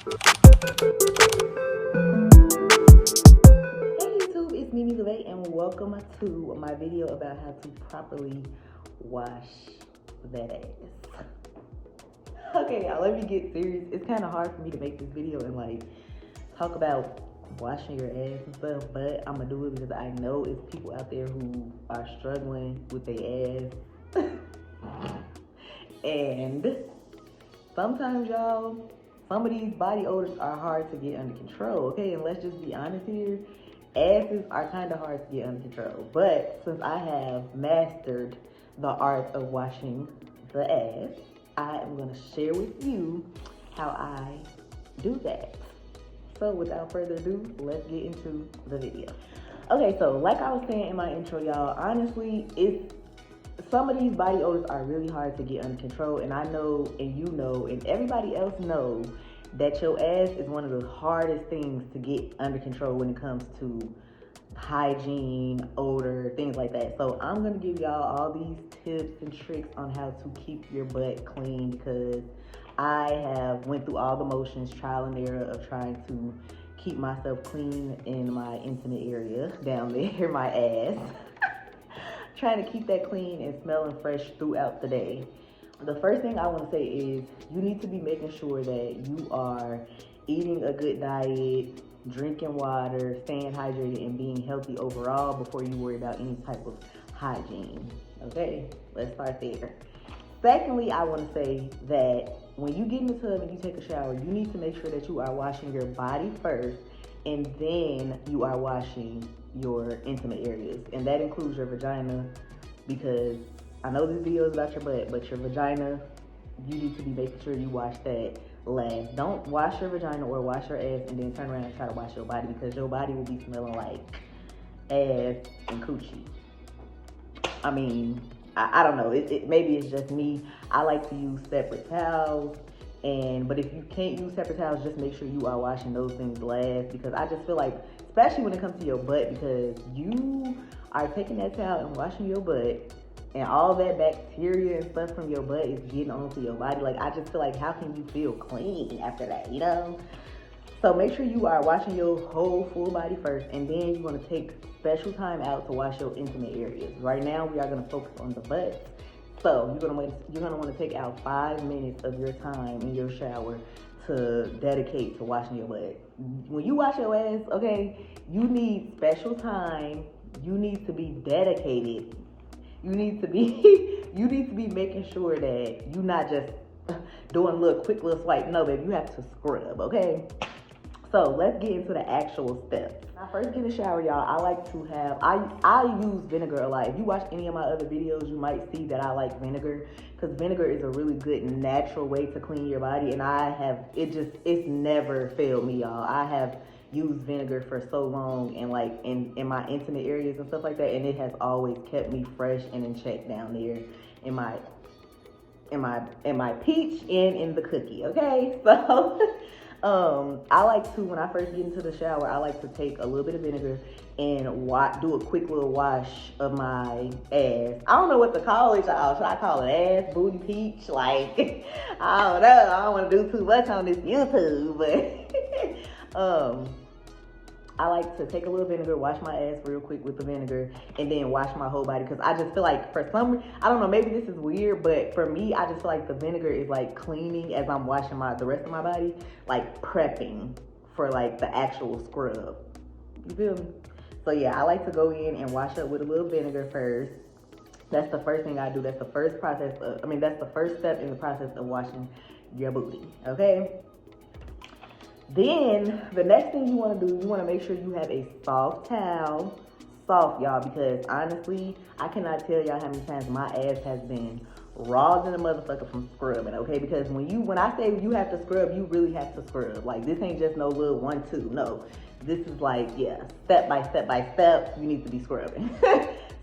YouTube, it's Mimi LeVay and welcome to my video about how to properly wash that ass. Okay, y'all, let me get serious. It's kind of hard for me to make this video and like talk about washing your ass and stuff, but I'm gonna do it because I know it's people out there who are struggling with their ass. And sometimes, y'all, some of these body odors are hard to get under control, okay? And let's just be honest here. Asses are kind of hard to get under control. But since I have mastered the art of washing the ass, I am going to share with you how I do that. So without further ado, let's get into the video. Okay, so like I was saying in my intro, y'all, honestly, some of these body odors are really hard to get under control, and I know, and you know, and everybody else knows that your ass is one of the hardest things to get under control when it comes to hygiene, odor, things like that. So I'm gonna give y'all all these tips and tricks on how to keep your butt clean, because I have went through all the motions, trial and error of trying to keep myself clean in my intimate area down there, my ass. Trying to keep that clean and smelling fresh throughout the day. The first thing I want to say is you need to be making sure that you are eating a good diet, drinking water, staying hydrated, and being healthy overall before you worry about any type of hygiene. Okay, let's start there. Secondly, I want to say that when you get in the tub and you take a shower, you need to make sure that you are washing your body first, and then you are washing your intimate areas. And that includes your vagina, because I know this video is about your butt, but your vagina, you need to be making sure you wash that last. Don't wash your vagina or wash your ass and then turn around and try to wash your body, because your body will be smelling like ass and coochie. I mean, I don't know. Maybe it's just me. I like to use separate towels. But if you can't use separate towels, just make sure you are washing those things last, because I just feel like, especially when it comes to your butt, because you are taking that towel and washing your butt, and all that bacteria and stuff from your butt is getting onto your body. Like, I just feel like, how can you feel clean after that, you know? So make sure you are washing your whole full body first, and then you're gonna take special time out to wash your intimate areas. Right now, we are gonna focus on the butt. So you're gonna want to take out 5 minutes of your time in your shower to dedicate to washing your butt. When you wash your ass, okay, you need special time. You need to be dedicated. You need to be making sure that you're not just doing a quick little swipe. No, baby, you have to scrub, okay? So let's get into the actual steps. When I first get in the shower, y'all, I like to have, I use vinegar a lot. If you watch any of my other videos, you might see that I like vinegar, because vinegar is a really good natural way to clean your body. And it's never failed me, y'all. I have used vinegar for so long, and like in my intimate areas and stuff like that, and it has always kept me fresh and in check down there in my peach and in the cookie, okay? So I like to, when I first get into the shower, I like to take a little bit of vinegar and do a quick little wash of my ass. I don't know what to call it, y'all. Should I call it ass, booty, peach? Like, I don't know. I don't want to do too much on this YouTube, but I like to take a little vinegar, wash my ass real quick with the vinegar, and then wash my whole body, because I just feel like, for some, I don't know, maybe this is weird, but for me, I just feel like the vinegar is like cleaning as I'm washing the rest of my body, like prepping for like the actual scrub. You feel me? So yeah, I like to go in and wash up with a little vinegar first. That's the first thing I do. That's the first that's the first step in the process of washing your booty, okay? Then the next thing you want to do, you want to make sure you have a soft towel. Soft, y'all, because honestly, I cannot tell y'all how many times my ass has been raw than a motherfucker from scrubbing, okay? Because when I say you have to scrub, you really have to scrub. Like, this ain't just no little 1, 2. No, this is like, yeah, step by step by step, you need to be scrubbing.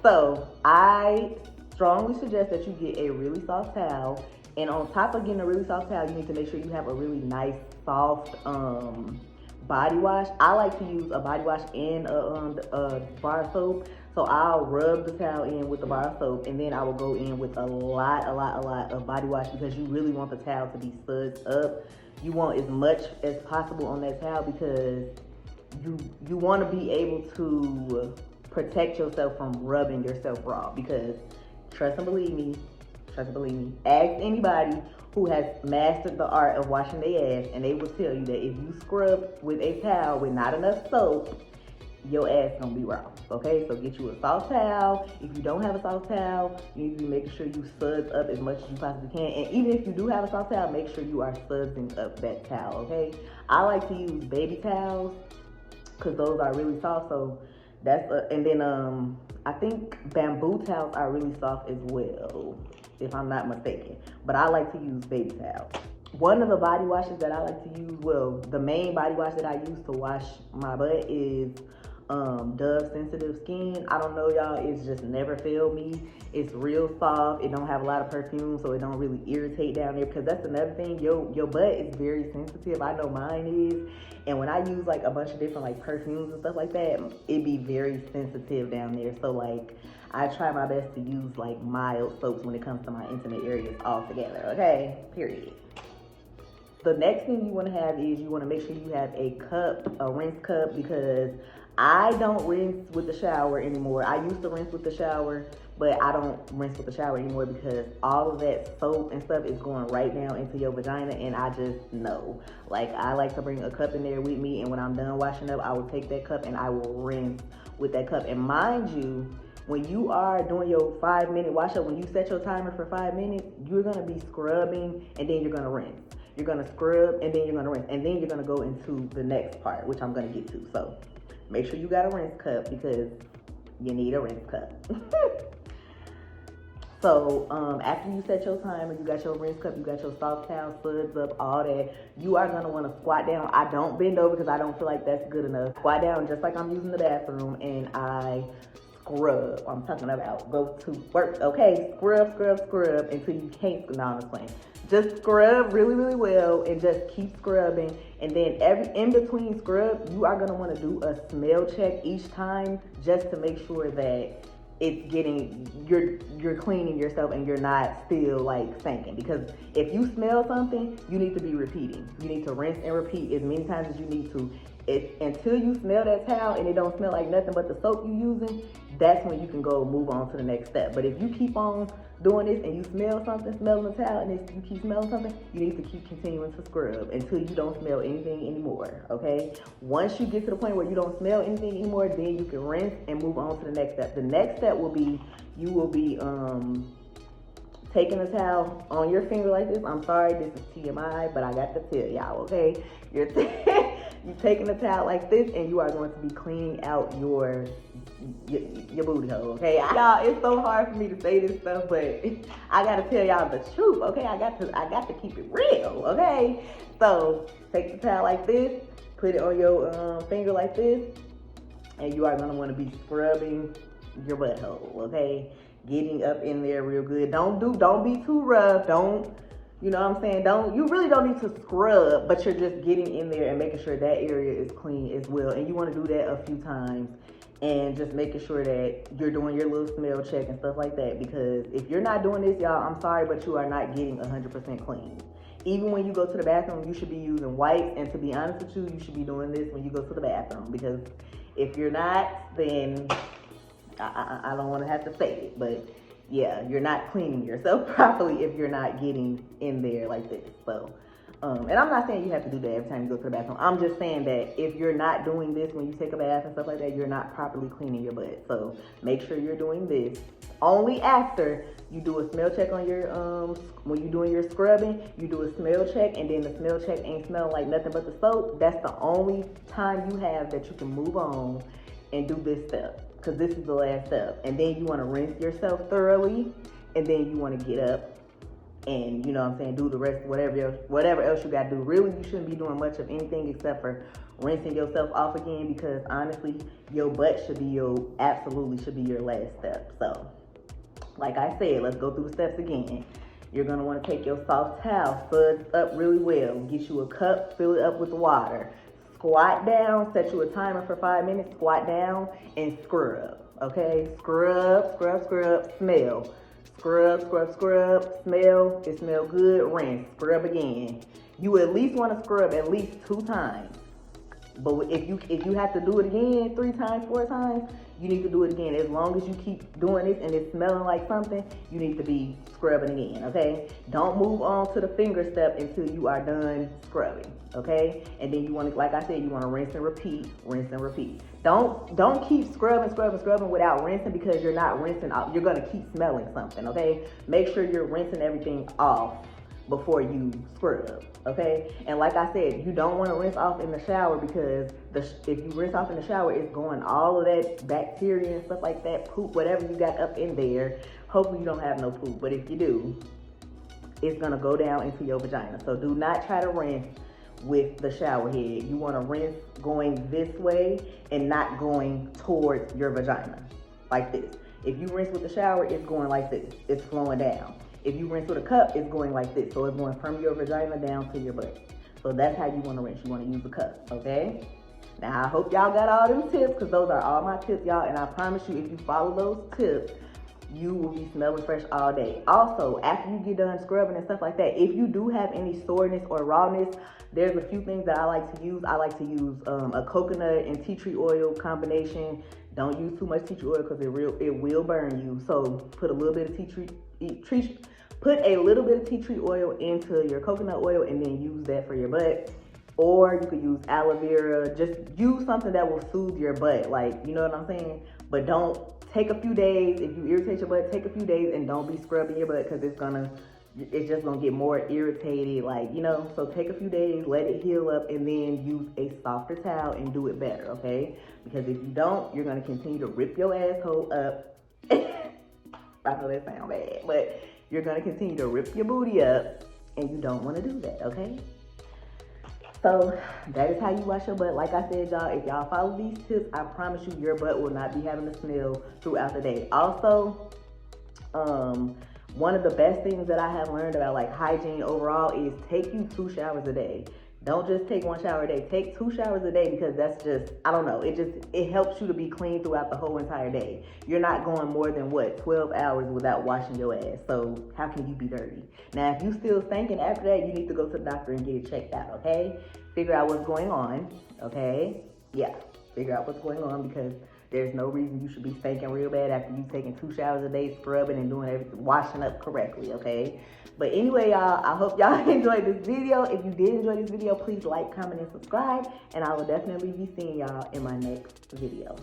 So I strongly suggest that you get a really soft towel. And on top of getting a really soft towel, you need to make sure you have a really nice, soft body wash, I like to use a body wash and a bar soap. So I'll rub the towel in with the bar soap, and then I will go in with a lot of body wash, because you really want the towel to be sudsed up. You want as much as possible on that towel, because you want to be able to protect yourself from rubbing yourself raw. Because trust and believe me, ask anybody who has mastered the art of washing their ass, and they will tell you that if you scrub with a towel with not enough soap, your ass gonna be raw. Okay, so get you a soft towel. If you don't have a soft towel, you need to be making sure you suds up as much as you possibly can. And even if you do have a soft towel, make sure you are sudsing up that towel. Okay, I like to use baby towels because those are really soft. So that's and then I think bamboo towels are really soft as well, if I'm not mistaken. But I like to use baby towels. One of the body washes that I like to use, well, the main body wash that I use to wash my butt is Dove Sensitive Skin. I don't know, y'all, it's just never failed me. It's real soft. It don't have a lot of perfume, so it don't really irritate down there, because that's another thing. Your butt is very sensitive. I know mine is. And when I use like a bunch of different like perfumes and stuff like that, it be very sensitive down there. So like I try my best to use like mild soaps when it comes to my intimate areas altogether. Okay, period. The next thing you want to have is you want to make sure you have a cup, a rinse cup, because I don't rinse with the shower anymore. I used to rinse with the shower, but I don't rinse with the shower anymore because all of that soap and stuff is going right down into your vagina, and I just know. Like, I like to bring a cup in there with me, and when I'm done washing up, I will take that cup and I will rinse with that cup. And mind you, when you are doing your 5-minute wash up, when you set your timer for 5 minutes, you're going to be scrubbing and then you're going to rinse. You're going to scrub and then you're going to rinse, and then you're going to go into the next part, which I'm going to get to. So make sure you got a rinse cup, because you need a rinse cup. So after you set your timer, you got your rinse cup, you got your soft towel, suds up, all that, you are going to want to squat down. I don't bend over because I don't feel like that's good enough. Squat down just like I'm using the bathroom, and I scrub. I'm talking about go to work. Okay, scrub until you can't. No, I'm just playing. Just scrub really well, and just keep scrubbing. And then in between scrub, you are gonna want to do a smell check each time, just to make sure that it's getting, you're cleaning yourself and you're not still like sinking. Because if you smell something, you need to be repeating. You need to rinse and repeat as many times as you need to. Until you smell that towel and it don't smell like nothing but the soap you're using, that's when you can go move on to the next step. But if you keep on doing this and you smell something, smelling the towel, and you keep smelling something, you need to keep continuing to scrub until you don't smell anything anymore, okay? Once you get to the point where you don't smell anything anymore, then you can rinse and move on to the next step. The next step will be, you will be taking the towel on your finger like this. I'm sorry, this is TMI, but I got to tell y'all, okay? You're taking the towel like this, and you are going to be cleaning out your booty hole, okay? Y'all, it's so hard for me to say this stuff, but I gotta tell y'all the truth, okay? I got to keep it real, okay? So take the towel like this, put it on your finger like this, and you are gonna want to be scrubbing your butthole, okay? Getting up in there real good. Don't be too rough. You know what I'm saying? You really don't need to scrub, but you're just getting in there and making sure that area is clean as well. And you want to do that a few times, and just making sure that you're doing your little smell check and stuff like that. Because if you're not doing this, y'all, I'm sorry, but you are not getting 100% clean. Even when you go to the bathroom, you should be using wipes. And to be honest with you, you should be doing this when you go to the bathroom. Because if you're not, then I don't want to have to say it, but yeah, you're not cleaning yourself properly if you're not getting in there like this. So, and I'm not saying you have to do that every time you go to the bathroom. I'm just saying that if you're not doing this when you take a bath and stuff like that, you're not properly cleaning your butt. So make sure you're doing this only after you do a smell check on your, when you're doing your scrubbing, you do a smell check, and then the smell check ain't smelling like nothing but the soap. That's the only time you have that you can move on and do this step, because this is the last step. And then you want to rinse yourself thoroughly, and then you want to get up and, you know what I'm saying, do the rest, whatever else you got to do. Really, you shouldn't be doing much of anything except for rinsing yourself off again, because honestly, your butt absolutely should be your last step. So, like I said, let's go through the steps again. You're going to want to take your soft towel, suds up really well, get you a cup, fill it up with water, squat down, set you a timer for 5 minutes, squat down and scrub, okay? Scrub, scrub, scrub, smell. Scrub, scrub, scrub, smell, it smells good, rinse, scrub again. You at least want to scrub at least 2 times. But if you have to do it again 3 times, 4 times, you need to do it again. As long as you keep doing this and it's smelling like something, you need to be scrubbing again, okay? Don't move on to the finger step until you are done scrubbing, okay? And then you want to, like I said, you want to rinse and repeat, rinse and repeat. Don't keep scrubbing without rinsing, because you're not rinsing off. You're going to keep smelling something, okay? Make sure you're rinsing everything off before you scrub, okay? And like I said, you don't want to rinse off in the shower, because if you rinse off in the shower, it's going all of that bacteria and stuff like that, poop, whatever you got up in there. Hopefully you don't have no poop, but if you do, it's going to go down into your vagina. So do not try to rinse with the shower head. You want to rinse going this way and not going towards your vagina like this. If you rinse with the shower, it's going like this. It's flowing down. If you rinse with a cup, it's going like this. So it's going from your vagina down to your butt. So that's how you want to rinse. You want to use a cup, okay? Now, I hope y'all got all them tips, because those are all my tips, y'all. And I promise you, if you follow those tips, you will be smelling fresh all day. Also, after you get done scrubbing and stuff like that, if you do have any soreness or rawness, there's a few things that I like to use. I like to use a coconut and tea tree oil combination. Don't use too much tea tree oil, because it will burn you. So put a little bit of tea tree oil into your coconut oil and then use that for your butt. Or you could use aloe vera. Just use something that will soothe your butt, like, you know what I'm saying? But don't take a few days. If you irritate your butt, take a few days and don't be scrubbing your butt, because it's just gonna get more irritated, like, you know. So take a few days, let it heal up, and then use a softer towel and do it better, okay? Because if you don't, you're gonna continue to rip your asshole up. I know that sounds bad, but you're gonna continue to rip your booty up, and you don't want to do that, okay? So that is how you wash your butt. Like I said, y'all, if y'all follow these tips, I promise you, your butt will not be having a smell throughout the day. Also, one of the best things that I have learned about like hygiene overall is take you 2 showers a day. Don't just take 1 shower a day. Take 2 showers a day, because that's just, I don't know, it helps you to be clean throughout the whole entire day. You're not going more than 12 hours without washing your ass. So how can you be dirty? Now, if you still stinking after that, you need to go to the doctor and get it checked out, okay? Figure out what's going on, okay? Yeah, figure out what's going on, because there's no reason you should be stinking real bad after you taking 2 showers a day, scrubbing and doing everything, washing up correctly, okay? But anyway, y'all, I hope y'all enjoyed this video. If you did enjoy this video, please like, comment, and subscribe. And I will definitely be seeing y'all in my next video.